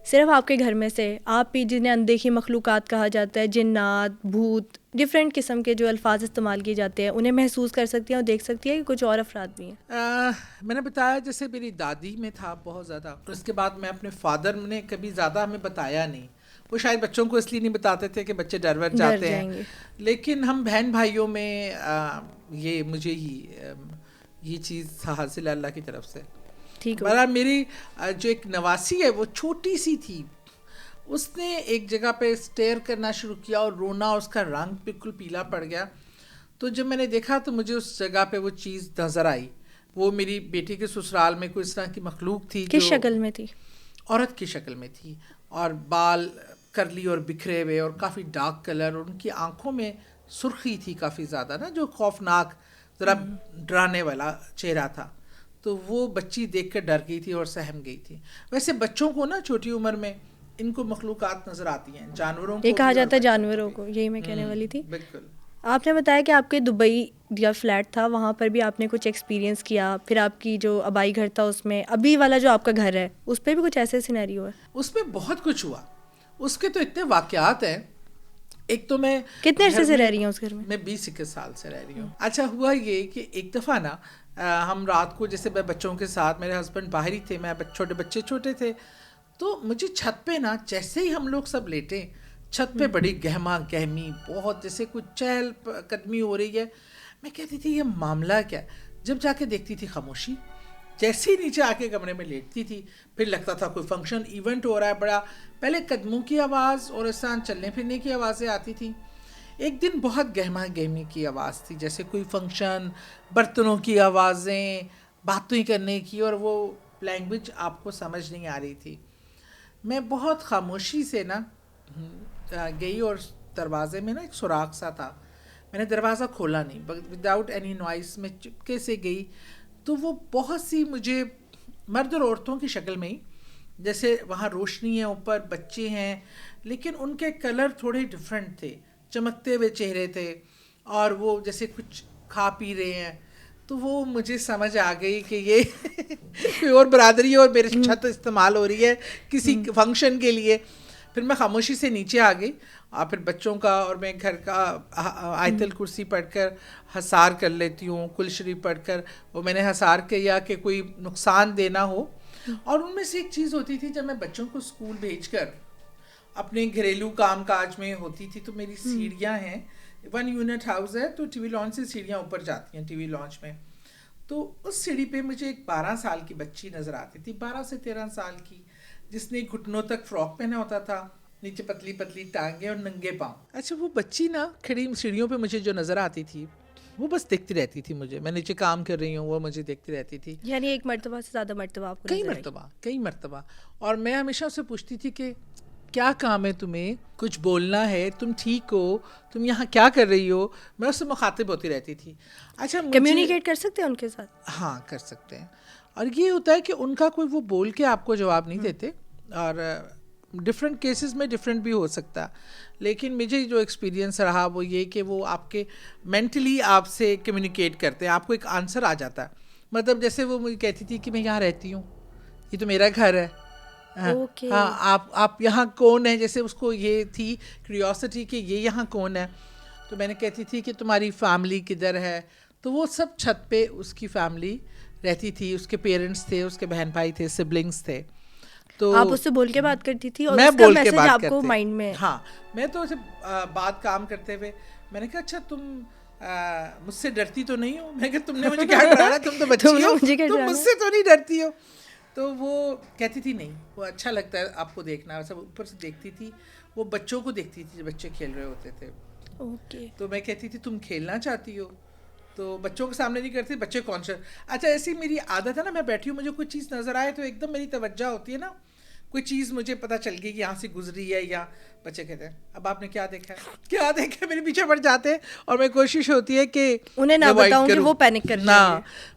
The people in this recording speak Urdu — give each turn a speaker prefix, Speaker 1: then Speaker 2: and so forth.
Speaker 1: صرف آپ کے گھر میں سے آپ بھی جنہیں اندیکھی مخلوقات کہا جاتا ہے, جنات, بھوت, ڈفرینٹ قسم کے جو الفاظ استعمال کیے جاتے ہیں, انہیں محسوس کر سکتی ہیں اور دیکھ سکتی ہے کہ کچھ اور افراد بھی ہیں؟
Speaker 2: میں نے بتایا جیسے میری دادی میں تھا بہت زیادہ, اس کے بعد میں اپنے فادر نے کبھی زیادہ ہمیں بتایا نہیں. وہ شاید بچوں کو اس لیے نہیں بتاتے تھے کہ بچے ڈر ور جاتے ہیں, لیکن ہم بہن بھائیوں میں یہ مجھے یہ چیز حاصل ہے اللہ کی طرف سے. بہرحال میری جو ایک نواسی ہے وہ چھوٹی سی تھی, اس نے ایک جگہ پہ اسٹیئر کرنا شروع کیا اور رونا, اس کا رنگ بالکل پیلا پڑ گیا. تو جب میں نے دیکھا تو مجھے اس جگہ پہ وہ چیز نظر آئی. وہ میری بیٹی کے سسرال میں کوئی اس طرح کی مخلوق تھی,
Speaker 1: کس شکل میں تھی؟
Speaker 2: عورت کی شکل میں تھی, اور بال کرلی اور بکھرے ہوئے اور کافی ڈارک کلر, اور ان کی آنکھوں میں سرخی تھی کافی زیادہ نا, جو خوفناک ذرا ڈرانے والا چہرہ تھا. تو وہ بچی دیکھ کر ڈر گئی تھی اور سہم گئی تھی. ویسے بچوں کو نا چھوٹی عمر میں ان کو مخلوقات نظر آتی ہیں, جانوروں کو,
Speaker 1: یہ کہا جاتا ہے جانوروں کو, یہی میں کہنے والی تھی.
Speaker 2: بالکل.
Speaker 1: آپ نے بتایا کہ آپ کے دبئی یا فلیٹ تھا, وہاں پر بھی آپ نے کچھ ایکسپیرینس کیا, پھر آپ کی جو آبائی گھر تھا اس میں, ابھی والا جو آپ کا گھر ہے اس پہ بھی کچھ ایسے سینیریو ہے؟
Speaker 2: اس میں بہت کچھ ہوا, اس کے تو اتنے واقعات ہیں. ایک تو میں
Speaker 1: کتنے عرصے سے رہ رہی ہوں اس گھر
Speaker 2: میں 20-21 سال سے رہ رہی ہوں. اچھا ہوا یہ کہ ایک دفعہ نا ہم رات کو, جیسے میں بچوں کے ساتھ, میرے ہسبینڈ باہر ہی تھے, میں چھوٹے بچے چھوٹے تھے, تو مجھے چھت پہ نا جیسے ہی ہم لوگ سب لیٹے, چھت پہ بڑی گہما گہمی, بہت جیسے کوئی چہل قدمی ہو رہی ہے. میں کہتی تھی یہ معاملہ کیا, جب جا کے دیکھتی تھی خاموشی. جیسے ہی نیچے آ کے کمرے میں لیٹتی تھی, پھر لگتا تھا کوئی فنکشن ایونٹ ہو رہا ہے بڑا. پہلے قدموں کی آواز اور اس طرح چلنے پھرنے کی آوازیں آتی تھیں. ایک دن بہت گہما گہمی کی آواز تھی, جیسے کوئی فنکشن, برتنوں کی آوازیں, باتیں کرنے کی, اور وہ لینگویج آپ کو سمجھ نہیں آ رہی تھی. میں بہت خاموشی سے نا گئی, اور دروازے میں نا ایک سوراخ سا تھا, میں نے دروازہ کھولا نہیں, وداؤٹ اینی نوائز میں چپکے سے گئی. تو وہ بہت سی مجھے مرد اور عورتوں کی شکل میں ہی, جیسے وہاں روشنی ہے اوپر, بچے ہیں, لیکن ان کے کلر تھوڑے ڈفرینٹ تھے, چمکتے ہوئے چہرے تھے, اور وہ جیسے کچھ کھا پی رہے ہیں. تو وہ مجھے سمجھ آ گئی کہ یہ کوئی اور برادری ہے اور میرے چھت استعمال ہو رہی ہے کسی فنکشن کے لیے. پھر میں خاموشی سے نیچے آ گئی, اور پھر بچوں کا اور میں گھر کا آیت الکرسی پڑھ کر حسار کر لیتی ہوں, کل شریف پڑھ کر. وہ میں نے حسار کیا کہ کوئی نقصان دینا ہو. اور ان میں سے ایک چیز ہوتی تھی, جب میں بچوں کو اسکول بھیج کر اپنے گھریلو کام کاج میں ہوتی تھی, تو میری سیڑھیاں ہیں, 1 یونٹ ہاؤس ہے, تو ٹی وی لانچ سے سیڑھیاں اوپر جاتی ہیں ٹی وی لانچ میں. تو اس سیڑھی پہ مجھے ایک 12 سال کی بچی نظر آتی تھی, 12 سے 13 سال کی, جس نے گھٹنوں تک فراک پہنا ہوتا تھا, نیچے پتلی پتلی ٹانگیں اور ننگے پاؤں. اچھا وہ بچی نا کھڑی سیڑھیوں پہ مجھے جو نظر آتی تھی, وہ بس دیکھتی رہتی تھی مجھے. میں نیچے کام کر رہی ہوں, وہ مجھے دیکھتی رہتی تھی.
Speaker 1: یعنی ایک مرتبہ سے زیادہ مرتبہ آپ کو
Speaker 2: کئی مرتبہ. اور میں ہمیشہ اسے پوچھتی تھی کہ کیا کام ہے تمہیں, کچھ بولنا ہے, تم ٹھیک ہو, تم یہاں کیا کر رہی ہو. میں اس سے مخاطب ہوتی رہتی تھی. اچھا
Speaker 1: کمیونیکیٹ کر سکتے ہیں ان کے ساتھ؟
Speaker 2: ہاں کر سکتے ہیں. اور یہ ہوتا ہے کہ ان کا کوئی وہ بول کے آپ کو جواب نہیں دیتے, اور ڈفرینٹ کیسز میں ڈفرینٹ بھی ہو سکتا. لیکن مجھے جو ایکسپیرینس رہا وہ یہ کہ وہ آپ کے مینٹلی آپ سے کمیونیکیٹ کرتے ہیں, آپ کو ایک آنسر آ جاتا ہے. مطلب جیسے وہ مجھے کہتی تھی کہ میں یہاں رہتی ہوں, یہ تو میرا گھر ہے, ہاں آپ یہاں کون ہیں, جیسے اس کو یہ تھی کیوریوسٹی کہ یہ یہاں کون ہے. تو میں نے کہتی تھی کہ تمہاری فیملی کدھر ہے. تو وہ سب چھت پہ اس کی فیملی رہتی تھی, اس کے پیرنٹس تھے, اس کے بہن بھائی تھے, سبلنگس تھے. تو
Speaker 1: آپ اس سے بول کے بات کرتی تھی, اور
Speaker 2: میں
Speaker 1: اس کا
Speaker 2: بول کے
Speaker 1: میسج
Speaker 2: بات
Speaker 1: آپ کو
Speaker 2: کرتے,
Speaker 1: مائنڈ میں؟
Speaker 2: ہاں میں تو اسے بات کام کرتے ہوئے میں نے کہا اچھا تم مجھ سے ڈرتی تو نہیں ہو. میں نے کہا تم نے مجھے کیا ڈرانا, تم تو بچی ہو, تم مجھ سے تو نہیں ڈرتی ہو. تو وہ کہتی تھی نہیں, وہ اچھا لگتا ہے آپ کو دیکھنا. سب اوپر سے دیکھتی تھی, وہ بچوں کو دیکھتی تھی, بچے کھیل رہے ہوتے تھے. تو میں کہتی تھی تم کھیلنا چاہتی ہو, تو بچوں کے سامنے نہیں کرتی, بچے کون سے. اچھا ایسی میری عادت ہے نا, میں بیٹھی ہوں, مجھے کوئی چیز نظر آئے تو ایک دم میری توجہ ہوتی ہے نا, کوئی چیز مجھے پتہ چل گئی کہ یہاں سے گزری ہے, یا بچے کہتے ہیں اب آپ نے کیا دیکھا ہے, کیا دیکھا ہے, میرے پیچھے پڑ جاتے ہیں. اور میں کوشش ہوتی ہے کہ
Speaker 1: انہیں نہ بتاؤں کہ وہ پینک کر
Speaker 2: نہ